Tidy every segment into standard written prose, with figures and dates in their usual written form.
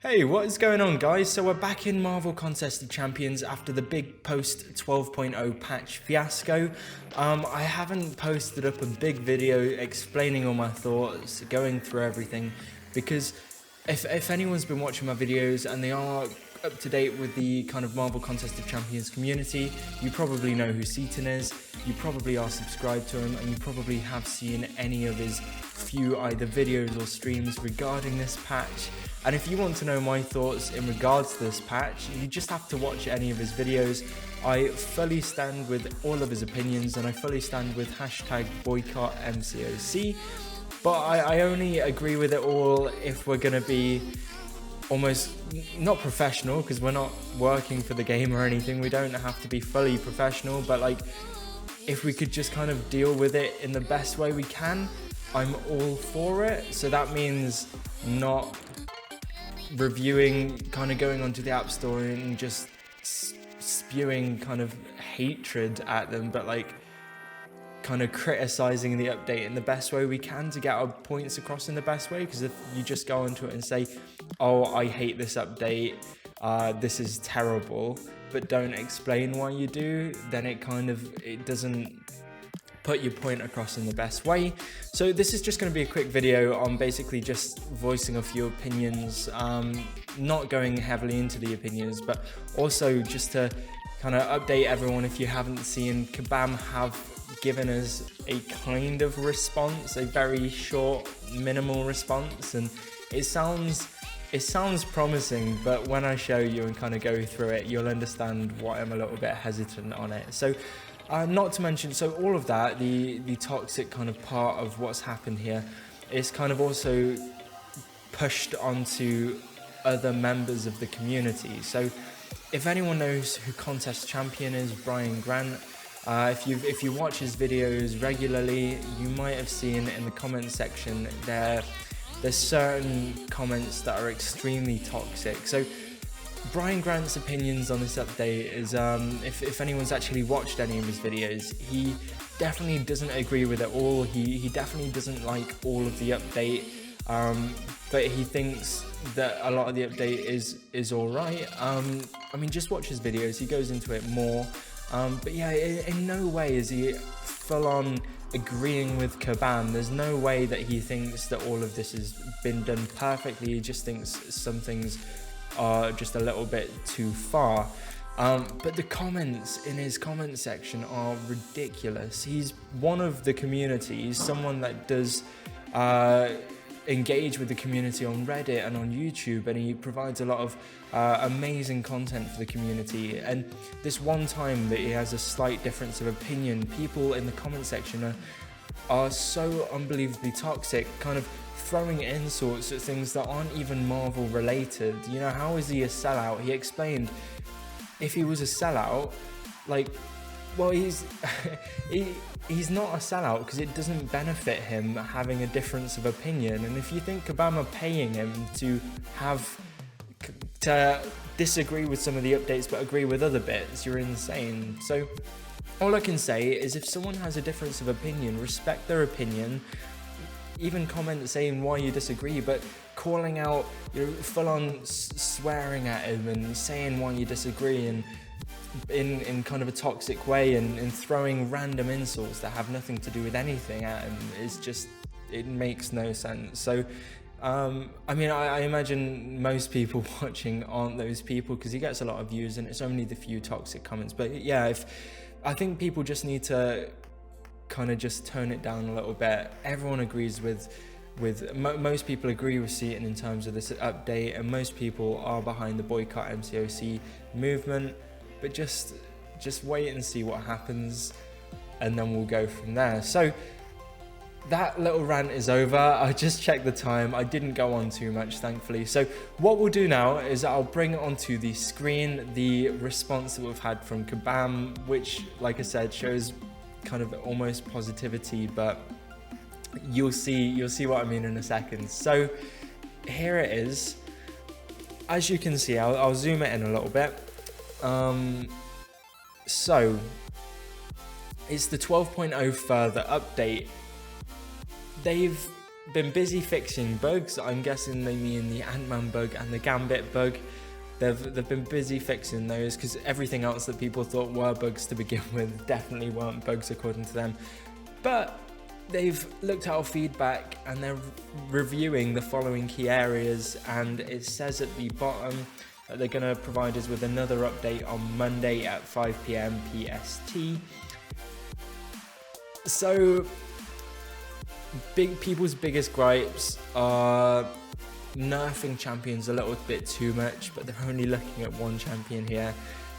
Hey, what is going on, guys? So we're back in Marvel Contest of Champions after the big post 12.0 patch Fiasco. I haven't posted up a big video explaining all my thoughts, going through everything, because if anyone's been watching my videos and they are up to date with the kind of Marvel Contest of Champions community, you probably know who Seaton is, you probably are subscribed to him, and you probably have seen any of his few either videos or streams regarding this patch. And if you want to know my thoughts in regards to this patch, you just have to watch any of his videos. I fully stand with all of his opinions, and I fully stand with hashtag boycott MCOC, but I only agree with it all if we're going to be almost not professional, because we're not working for the game or anything. We don't have to be fully professional, but like if we could just kind of deal with it in the best way we can, I'm all for it. So that means not reviewing, kind of going onto the App Store and just spewing kind of hatred at them, but like kind of criticizing the update in the best way we can to get our points across in the best way. Because if you just go onto it and say, oh, I hate this update, this is terrible, but don't explain why you do, then it doesn't put your point across in the best way. So this is just going to be a quick video on basically just voicing a few opinions, not going heavily into the opinions, but also just to kind of update everyone. If you haven't seen, Kabam have given us a kind of response, a very short, minimal response, and it sounds promising, but when I show you and kind of go through it, you'll understand why I'm a little bit hesitant on it. So not to mention, so all of that, the toxic kind of part of what's happened here is kind of also pushed onto other members of the community. So if anyone knows who Contest Champion is, Brian Grant, if you watch his videos regularly, you might have seen in the comment section there's certain comments that are extremely toxic. So Brian Grant's opinions on this update is, if anyone's actually watched any of his videos, he definitely doesn't agree with it all. He definitely doesn't like all of the update, but he thinks that a lot of the update is all right. I mean, just watch his videos. He goes into it more. But yeah, in no way is he full on agreeing with Kabam. There's no way that he thinks that all of this has been done perfectly. He just thinks some things are just a little bit too far. But the comments in his comment section are ridiculous. He's one of the community. He's someone that does engage with the community on Reddit and on YouTube, and he provides a lot of amazing content for the community. And this one time that he has a slight difference of opinion, people in the comment section are so unbelievably toxic, kind of throwing insults at things that aren't even Marvel related. You know, how is he a sellout? He explained if he was a sellout, like, well, he's not a sellout because it doesn't benefit him having a difference of opinion. And if you think Kabam are paying him to disagree with some of the updates but agree with other bits, you're insane. So all I can say is if someone has a difference of opinion, respect their opinion. Even comment saying why you disagree, but calling out, you're full on swearing at him and saying why you disagree, and in kind of a toxic way, and throwing random insults that have nothing to do with anything at him is just, it makes no sense. So I mean, I imagine most people watching aren't those people, because he gets a lot of views and it's only the few toxic comments. But yeah, I think people just need to kind of just tone it down a little bit. Everyone agrees most people agree with Seaton in terms of this update, and most people are behind the boycott MCOC movement. But just wait and see what happens, and then we'll go from there. So that little rant is over. I just checked the time. I didn't go on too much, thankfully. So what we'll do now is I'll bring onto the screen the response that we've had from Kabam, which, like I said, shows kind of almost positivity, but you'll see what I mean in a second. So here it is. As you can see, I'll zoom it in a little bit. So it's the 12.0 further update. They've been busy fixing bugs. I'm guessing they mean the Ant-Man bug and the Gambit bug. They've been busy fixing those, because everything else that people thought were bugs to begin with definitely weren't bugs according to them. But they've looked at our feedback and they're reviewing the following key areas, and it says at the bottom that they're going to provide us with another update on Monday at 5 PM PST. So people's biggest gripes are nerfing champions a little bit too much, but they're only looking at one champion here.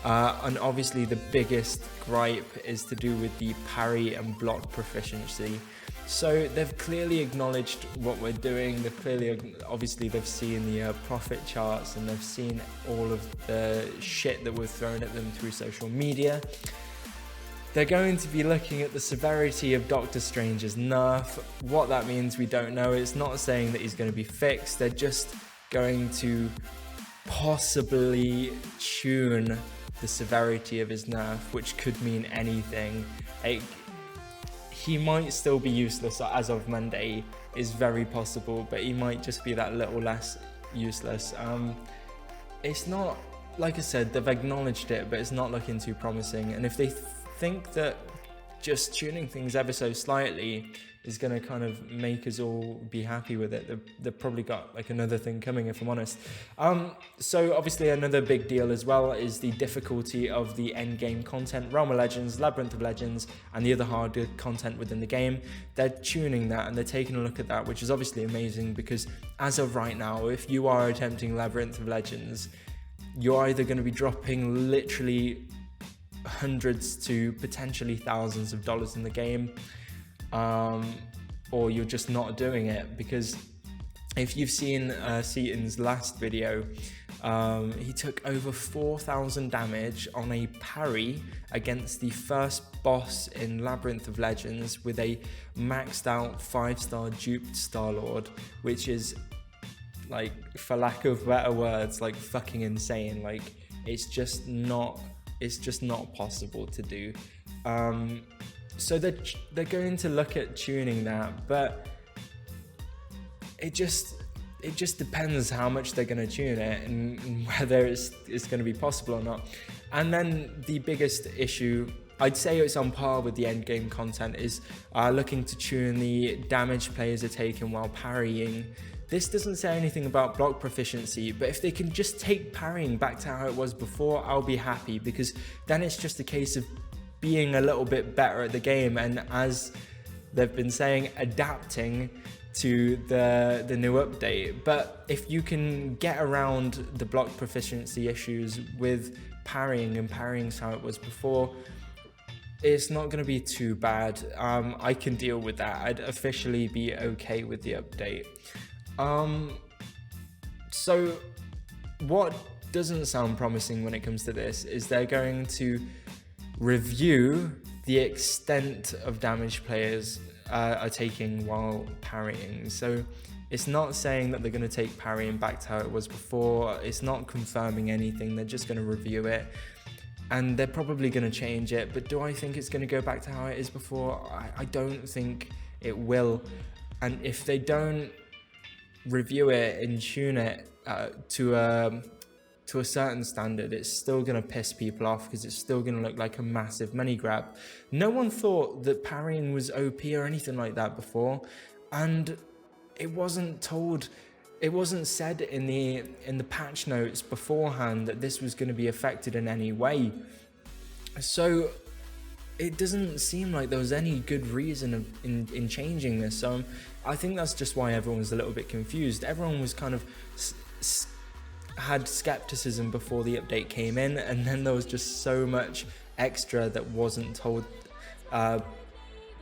And obviously the biggest gripe is to do with the parry and block proficiency. So they've clearly acknowledged what we're doing. Obviously they've seen the profit charts, and they've seen all of the shit that we've thrown at them through social media. They're going to be looking at the severity of Doctor Strange's nerf. What that means, we don't know. It's not saying that he's going to be fixed. They're just going to possibly tune the severity of his nerf, which could mean anything. He might still be useless as of Monday, is very possible, but he might just be that little less useless. It's not, like I said, they've acknowledged it, but it's not looking too promising. And if they think that just tuning things ever so slightly is going to kind of make us all be happy with it, they've probably got like another thing coming, if I'm honest. So obviously another big deal as well is the difficulty of the end game content, Realm of Legends, Labyrinth of Legends, and the other harder content within the game. They're tuning that and they're taking a look at that, which is obviously amazing, because as of right now, if you are attempting Labyrinth of Legends, you're either going to be dropping literally hundreds to potentially thousands of dollars in the game, or you're just not doing it. Because if you've seen Seaton's last video, he took over 4,000 damage on a parry against the first boss in Labyrinth of Legends with a maxed out 5-star duped Star-Lord, which is, like, for lack of better words, like fucking insane. Like, it's just not possible to do. So they're going to look at tuning that, but it just depends how much they're going to tune it and whether it's going to be possible or not. And then the biggest issue, I'd say it's on par with the end game content, is looking to tune the damage players are taking while parrying. This doesn't say anything about block proficiency, but if they can just take parrying back to how it was before, I'll be happy, because then it's just a case of being a little bit better at the game, and as they've been saying, adapting to the new update. But if you can get around the block proficiency issues with parrying, and parrying's how it was before, it's not going to be too bad. I can deal with that. I'd officially be okay with the update. So what doesn't sound promising when it comes to this is they're going to review the extent of damage players are taking while parrying. So it's not saying that they're going to take parrying back to how it was before. It's not confirming anything. They're just going to review it, and they're probably going to change it. But do I think it's going to go back to how it is before? I don't think it will. And if they don't review it and tune it to a certain standard, it's still going to piss people off, because it's still going to look like a massive money grab. No one thought that parrying was OP or anything like that before, and it wasn't said in the patch notes beforehand that this was going to be affected in any way. So it doesn't seem like there was any good reason in changing this. So I think that's just why everyone was a little bit confused. Everyone was kind of had skepticism before the update came in, and then there was just so much extra that wasn't told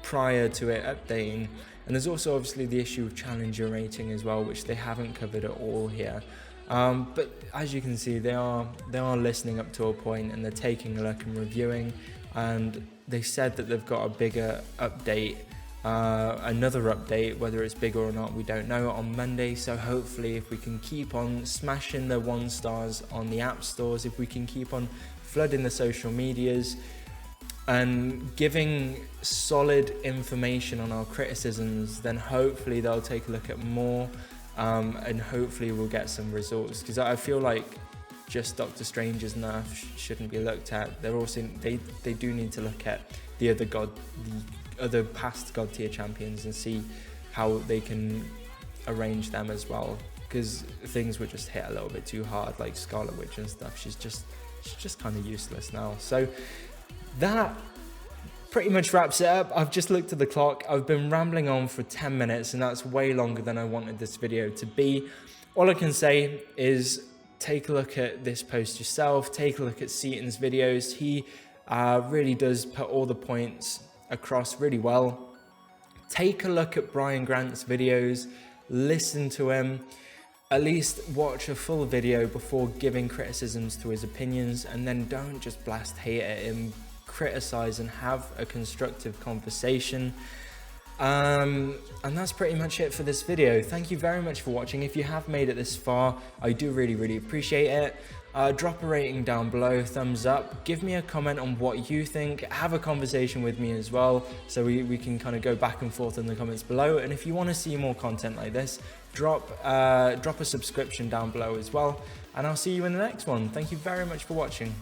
prior to it updating. And there's also obviously the issue of challenger rating as well, which they haven't covered at all here. But as you can see, they are listening up to a point, and they're taking a look and reviewing. And they said that they've got a bigger update, another update, whether it's bigger or not, we don't know, on Monday. So hopefully, if we can keep on smashing the 1-stars on the app stores, if we can keep on flooding the social medias, and giving solid information on our criticisms, then hopefully they'll take a look at more, and hopefully we'll get some results. Because I feel like just Doctor Strange's nerf shouldn't be looked at. They're also they do need to look at the other past God tier champions and see how they can arrange them as well. Because things were just hit a little bit too hard, like Scarlet Witch and stuff. She's just kind of useless now. So that pretty much wraps it up. I've just looked at the clock. I've been rambling on for 10 minutes, and that's way longer than I wanted this video to be. All I can say is take a look at this post yourself. Take a look at Seaton's videos. He really does put all the points across really well. Take a look at Brian Grant's videos. Listen to him. At least watch a full video before giving criticisms to his opinions, and then don't just blast hate at him. Criticize and have a constructive conversation. And that's pretty much it for this video. Thank you very much for watching. If you have made it this far, I do really appreciate it. Drop a rating down below, thumbs up, give me a comment on what you think, have a conversation with me as well, so we can kind of go back and forth in the comments below. And if you want to see more content like this, drop a subscription down below as well, and I'll see you in the next one. Thank you very much for watching.